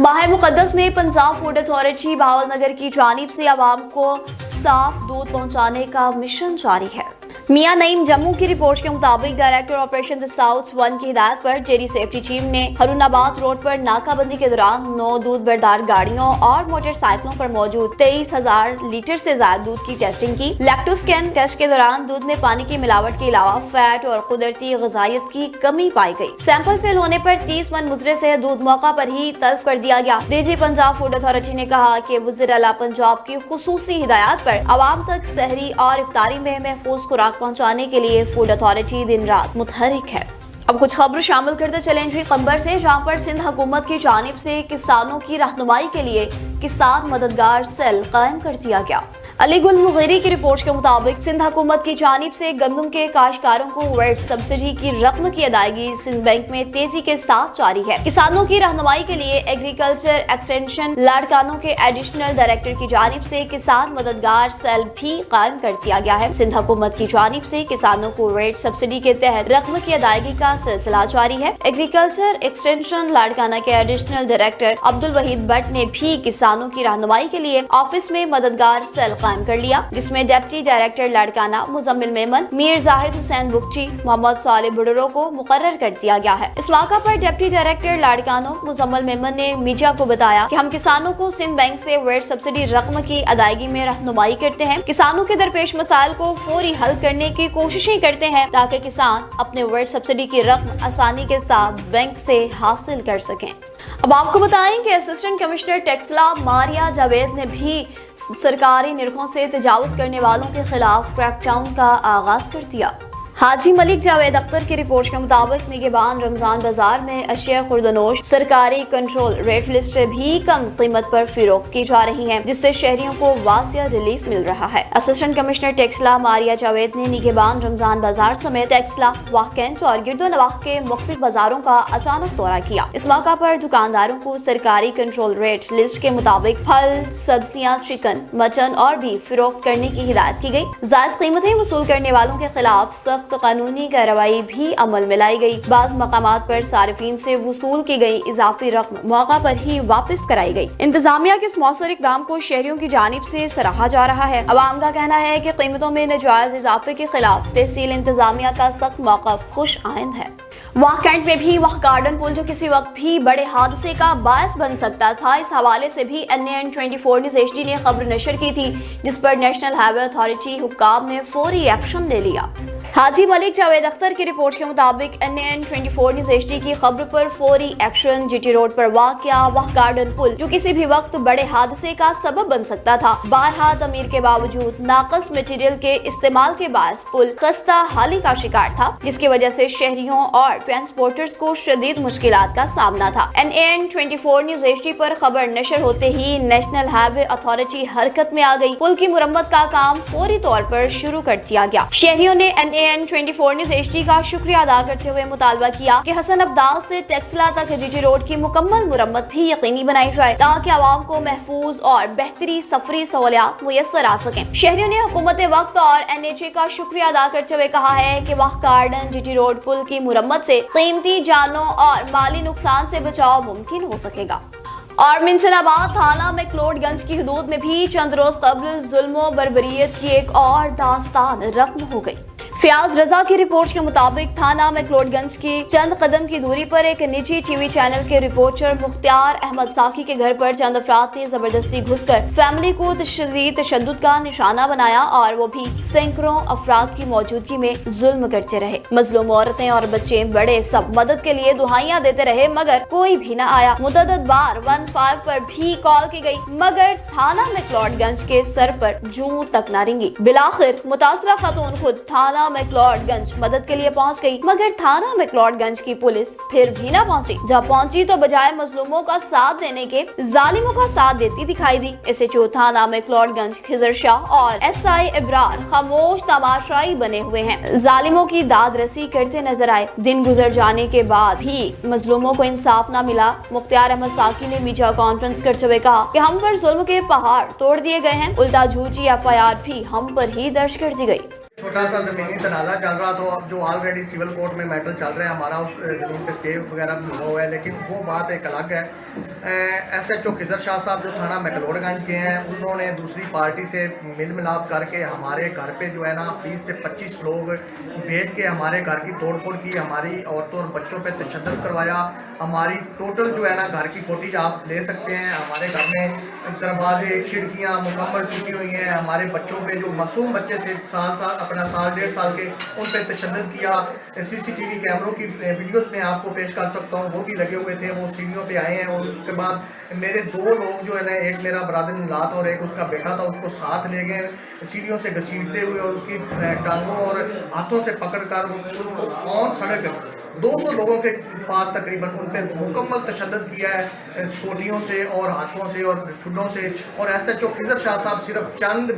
माह मुक़द्दस में Punjab food authority Bahawalnagar की जानिब से आवाम को साफ दूध पहुँचाने का मिशन जारी है। मियां नईम जम्मू की रिपोर्ट के मुताबिक डायरेक्टर ऑपरेशन साउथ 1 की हिदायत पर डेयरी सेफ्टी टीम ने हरुनाबाद रोड पर नाकाबंदी के दौरान 9 दूध बरदार गाड़ियों और मोटरसाइकिलों पर मौजूद 23,000 लीटर से ज्यादा दूध की टेस्टिंग की। लैक्टोस्कैन टेस्ट के दौरान दूध में पानी की मिलावट के अलावा फैट और कुदरती ग़िज़ाइयत की कमी पाई गई। सैंपल फेल होने पर 30 मन मुजरे से दूध मौका पर ही तल्फ कर दिया गया। डीजी पंजाब फूड अथॉरिटी ने कहा कि वज़ीर आला पंजाब की खुसूसी हिदायत पर आवाम तक सहरी और इफ्तारी में महफूज खुराक पहुंचाने के लिए फूड अथॉरिटी दिन रात मुतहरिक है। अब कुछ खबर शामिल करते चलें जी खबर से, जहां पर सिंध हुकूमत की जानिब से किसानों की रहनुमाई के लिए किसान मददगार सेल कायम कर दिया गया। अली गुल मुगीरी की रिपोर्ट के मुताबिक सिंध हुकूमत की जानिब से गंदम के काश्तकारों को वेट सब्सिडी की रकम की अदायगी सिंध बैंक में तेजी के साथ जारी है। किसानों की रहनुमाई के लिए एग्रीकल्चर एक्सटेंशन लाड़कानों के एडिशनल डायरेक्टर की जानिब से किसान मददगार सेल भी कायम कर दिया गया है। सिंध हुकूमत की जानिब से किसानों को वेट सब्सिडी के तहत रकम की अदायगी का सिलसिला जारी है। एग्रीकल्चर एक्सटेंशन लाड़काना के एडिशनल डायरेक्टर अब्दुल वहीद भट्ट ने भी किसानों की रहनुमाई के लिए ऑफिस में मददगार सेल कायम कर लिया, जिसमें डिप्टी डायरेक्टर लाड़काना मुजम्मिल मेमन, मीर जाहिद हुसैन बुगची, मोहम्मद साले बुडरो को मुकर्रर कर दिया गया है। इस मौका पर डिप्टी डायरेक्टर लाड़काना मुजम्मिल मेमन ने मीडिया को बताया कि हम किसानों को सिंध बैंक से वेट सब्सिडी रकम की अदायगी में रहनुमाई करते हैं। किसानों के दरपेश मसाइल को फौरी हल करने की कोशिशें करते हैं ताकि किसान अपने वेट सब्सिडी की रकम आसानी के साथ बैंक से हासिल कर सकें। अब आपको बताएं कि असिस्टेंट कमिश्नर टेक्सला मारिया जावेद ने भी सरकारी निरखों से तजावुज करने वालों के खिलाफ क्रैकडाउन का आगाज कर दिया। हाजी मलिक जावेद अख्तर की रिपोर्ट के मुताबिक निगहबान रमजान बाजार में अशिया खुर्दनोश सरकारी कंट्रोल रेट लिस्ट से भी कम कीमत पर फरोख्त की जा रही है, जिससे शहरियों को वासिया रिलीफ मिल रहा है। असिस्टेंट कमिश्नर टेक्सला मारिया जावेद ने निगहबान रमजान बाजार समेत टेक्सला वाहकेंट और गिरदोनवाह के मुख्तलिफ बाजारों का अचानक दौरा किया। इस मौका पर दुकानदारों को सरकारी कंट्रोल रेट लिस्ट के मुताबिक फल, सब्जियां, चिकन, मटन और भी फरोख्त करने की हिदायत की गई। ज़ायद कीमतें वसूल करने वालों के खिलाफ सख्त कानूनी कार्रवाई भी अमल में लाई गई। बाज़ मकामात पर सारिफीन से वसूल की गई इजाफी रकम मौका पर ही वापस कराई गई। इंतजामिया के इस मौसर इक़दाम को शहरियों की जानिब से सराहा जा रहा है। अवाम का कहना है कि कीमतों में नाजायज इजाफे के खिलाफ तहसील इंतजामिया का सख्त मौक़िफ़ खुश आइंद है। वाह कैंट में भी वाह गार्डन पुल जो किसी वक्त भी बड़े हादसे का बायस बन सकता था, इस हवाले से भी NAN 24 न्यूज़ HD ने खबर नशर की थी, जिस पर नेशनल हाईवे अथॉरिटी हुक्काम ने फौरी एक्शन ले लिया। हाजी मलिक जावेद अख्तर की रिपोर्ट के मुताबिक NAN 24 न्यूज़ HD की खबर पर फौरी एक्शन। GT रोड पर वाक़या वाह गार्डन पुल जो किसी भी वक्त बड़े हादसे का सबब बन सकता था, बारहा तमीर के बावजूद नाकस मटेरियल के इस्तेमाल के बायस पुल खस्ता हाली का शिकार था, जिसकी वजह से शहरियों और ट्रांसपोर्टर्स को शदीद मुश्किलात का सामना था। NAN 24 न्यूज़ HD पर खबर नशर होते ही नेशनल हाईवे अथॉरिटी हरकत में आ गई। पुल की मुरम्मत का काम फौरी तौर पर शुरू कर दिया गया। शहरियों ने NAN 24 न्यूज़ HD का शुक्रिया अदा करते हुए मुतालबा किया कि हसन अब्दाल से टेक्सला तक GT रोड की मुकम्मल मुरम्मत भी यकीनी बनाई जाए ताकि आवाम को महफूज और बेहतरी सफरी सहूलियात मुयस्सर आ सकें। शहरियों ने हुकूमत वक्त और NHA का शुक्रिया अदा करते हुए कहा है कि वाह गार्डन GT रोड पुल की मुरम्मत से कीमती जानों और माली नुकसान से बचाव मुमकिन हो सकेगा। और मिंचनाबाद थाना मैक्लोडगंज की हदूद में भी चंद रोज कबल जुल्म बर्बरियत की एक और दास्तान रकम हो गई। फयाज रजा की रिपोर्ट के मुताबिक थाना मैक्लोडगंज की चंद कदम की दूरी पर एक निजी टीवी चैनल के रिपोर्टर मुख्तार अहमद साकी के घर पर चंद अफराद ने जबरदस्ती घुसकर फैमिली को तशद्दुद का निशाना बनाया और वो भी सैकड़ों अफराद की मौजूदगी में जुल्म करते रहे। मजलूम औरतें और बच्चे बड़े सब मदद के लिए दुहाइयां देते रहे मगर कोई भी न आया। मुतअद्दिद बार 15 पर भी कॉल की गई मगर थाना मैक्लोडगंज के सर पर जूं तक न रिंगी। बिलाखिर मुतासरा खातून खुद थाना मैक्लोडगंज मदद के लिए पहुंच गई मगर थाना मैक्लोडगंज की पुलिस फिर भी ना पहुंची। जब पहुंची तो बजाय मजलूमों का साथ देने के जालिमों का साथ देती दिखाई दी। SHO थाना मैक्लोडगंज खिजर शाह और SI इब्रार खामोश तमाशाई बने हुए हैं, जालिमों की दाद रसी करते नजर आए। दिन गुजर जाने के बाद भी मजलूमों को इंसाफ न मिला। मुख्तार अहमद साकी ने मीडिया कॉन्फ्रेंस करते हुए कहा कि हम पर जुल्म के पहाड़ तोड़ दिए गए हैं, उल्टा झूठी FIR भी हम पर ही दर्ज कर दी गई। چھوٹا سا زمینی تنازع چل رہا تو اب جو آلریڈی سول کورٹ میں میٹر چل رہا ہے ہمارا اس زمین پہ اسٹے وغیرہ بھی ہوا ہے، لیکن وہ بات ایک الگ ہے۔ ایس ایچ او خضر شاہ صاحب جو تھانہ مکلوڑ گنج کے ہیں، انہوں نے دوسری پارٹی سے مل ملاپ کر کے ہمارے گھر پہ جو ہے نا 20 سے 25 لوگ بھیج کے ہمارے گھر کی توڑ پھوڑ کی، ہماری عورتوں اور بچوں پہ تشدد کروایا۔ ہماری ٹوٹل جو ہے نا گھر کی فوٹیج آپ لے سکتے ہیں، ہمارے گھر میں دروازے کھڑکیاں مکمل ٹوٹی ہوئی ہیں، ہمارے بچوں پہ جو معصوم بچے تھے اپنا سال 1.5 سال کے، ان پہ تشدد کیا۔ سی سی ٹی وی کیمروں کی ویڈیوز میں آپ کو پیش کر سکتا ہوں، وہ بھی لگے ہوئے تھے، وہ سیڑھیوں پہ آئے ہیں۔ اور اس کے بعد میرے 2 لوگ جو ہے نا، ایک میرا برادر نلات اور ایک اس کا بیٹا تھا، اس کو ساتھ لے گئے سیڑھیوں سے گھسیٹتے ہوئے اور اس کی ٹانگوں اور ہاتھوں سے پکڑ کر ان کو آن سڑک 200 لوگوں کے پاس تقریباً ان پہ مکمل تشدد کیا ہے، سوٹیوں سے اور ہاتھوں سے اور ٹھڈوں سے۔ اور ایس ایچ او خضر شاہ صاحب صرف چند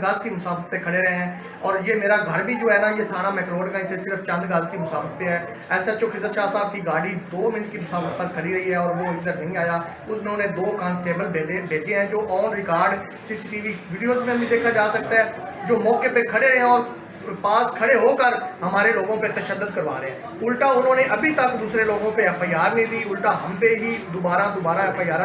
گز کی مسافت پہ کھڑے رہے ہیں، اور یہ میرا گھر بھی جو ہے نا، یہ تھانہ مکلوڑ گنج سے صرف چند گز کی مسافت پہ ہے۔ ایس ایچ او خضر شاہ صاحب کی گاڑی 2 منٹ کی مسافت پر کھڑی رہی ہے اور وہ ادھر نہیں آیا۔ انہوں نے 2 کانسٹیبل بھیجے ہیں جو on record C C T V videos میں بھی دیکھا جا سکتا ہے، جو موقع پہ کھڑے رہے ہیں اور پاس کھڑے ہو کر ہمارے لوگوں پہ تشدد کروا رہے ہیں۔ الٹا انہوں نے ابھی تک دوسرے لوگوں پہ ایف آئی آر نہیں دی، الٹا ہم پہ ہی دوبارہ ایف آئی آر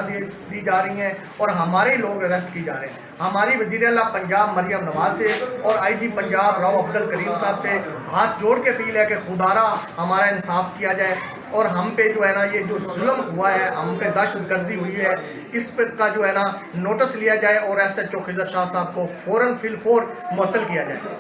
دی جا رہی ہیں اور ہمارے لوگ اریسٹ کی جا رہے ہیں۔ ہماری وزیر اعلیٰ پنجاب مریم نواز سے اور آئی جی پنجاب راؤ عبدالکریم صاحب سے ہاتھ جوڑ کے اپیل ہے کہ خدارا ہمارا انصاف کیا جائے، اور ہم پہ جو ہے نا یہ جو ظلم ہوا ہے، ہم پہ دہشت گردی ہوئی ہے، اس پہ کا جو ہے نا نوٹس لیا جائے اور ایس ایچ او خضر شاہ صاحب کو فوراً معطل کیا جائے۔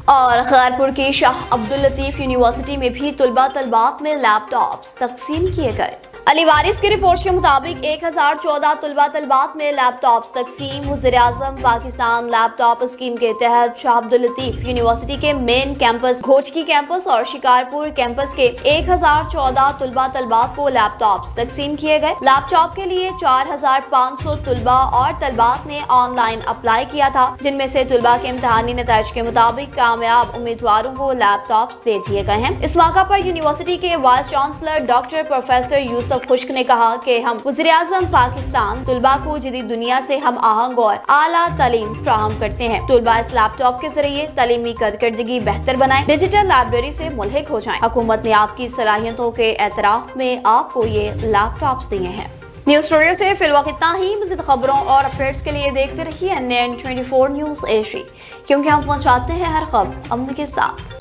اور خیرپور کی شاہ عبداللطیف یونیورسٹی میں بھی طلباء میں لیپ ٹاپس تقسیم کیے گئے۔ علی وارث کی رپورٹ کے مطابق 1014 طلباء میں لیپ ٹاپس تقسیم۔ وزیر اعظم پاکستان لیپ ٹاپ اسکیم کے تحت شاہ عبداللطیف یونیورسٹی کے مین کیمپس، گھوچکی کیمپس اور شکارپور کیمپس کے 1014 طلباء کو لیپ ٹاپس تقسیم کیے گئے۔ لیپ ٹاپ کے لیے 4500 طلباء اور طالبات نے آن لائن اپلائی کیا تھا، جن میں سے طلباء کے امتحانی نتائج کے مطابق کامیاب امیدواروں کو لیپ ٹاپس دے دیے گئے ہیں۔ اس موقع پر یونیورسٹی کے وائس چانسلر ڈاکٹر پروفیسر یوسف خشک نے کہا کہ ہم وزیر اعظم پاکستان طلباء کو جدید دنیا سے ہم آہنگ اور اعلیٰ تعلیم فراہم کرتے ہیں۔ طلباء اس لیپ ٹاپ کے ذریعے تعلیمی کارکردگی بہتر بنائیں، ڈیجیٹل لائبریری سے ملحق ہو جائیں۔ حکومت نے آپ کی صلاحیتوں کے اعتراف میں آپ کو یہ لیپ ٹاپس دیے ہیں۔ نیوز اسٹوڈیو سے فی الوقت اتنا ہی۔ مزید خبروں اور اپڈیٹس کے لیے دیکھتے رہیے NN24 نیوز ایشی، کیونکہ ہم پہنچاتے ہیں ہر خبر امن کے ساتھ۔